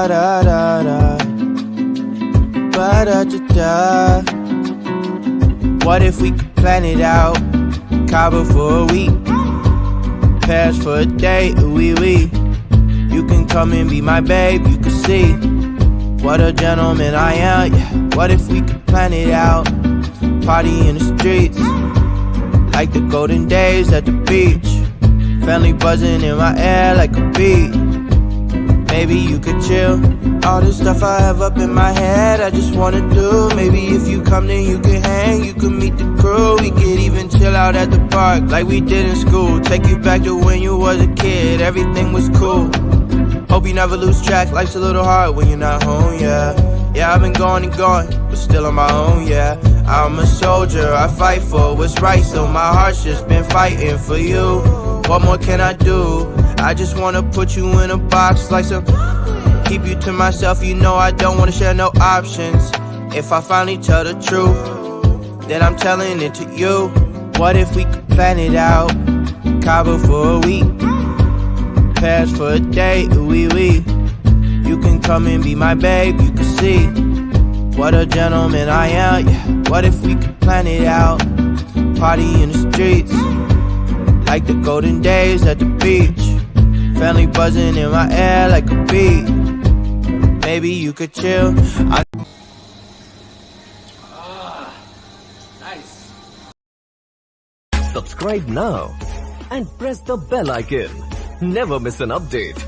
Ba-da-da-da. Ba-da-da-da. What if we could plan it out? Cabo for a week, Paris for a day, ooh-wee-wee. You can come and be my babe, you can see what a gentleman I am, yeah. What if we could plan it out? Party in the streets, like the golden days at the beach. Family buzzing in my air like a bee. Maybe you could chill. All the stuff I have up in my head, I just wanna do. Maybe if you come then you can hang, you can meet the crew. We could even chill out at the park like we did in school. Take you back to when you was a kid, everything was cool. Hope you never lose track, life's a little hard when you're not home, yeah. Yeah, I've been going and going, but still on my own, yeah. I'm a soldier, I fight for what's right, so my heart's just been fighting for you. What more can I do? I just wanna put you in a box like some... Keep you to myself, you know I don't wanna share no options. If I finally tell the truth, then I'm telling it to you. What if we could plan it out? Cabo for a week, Paris for a day, ooh-wee-wee. You can come and be my babe, you can see what a gentleman I am, yeah. What if we could plan it out? Party in the streets, like the golden days at the beach. Family buzzing in my air like a bee. Maybe you could chill. Nice. Subscribe now and press the bell icon. Never miss an update.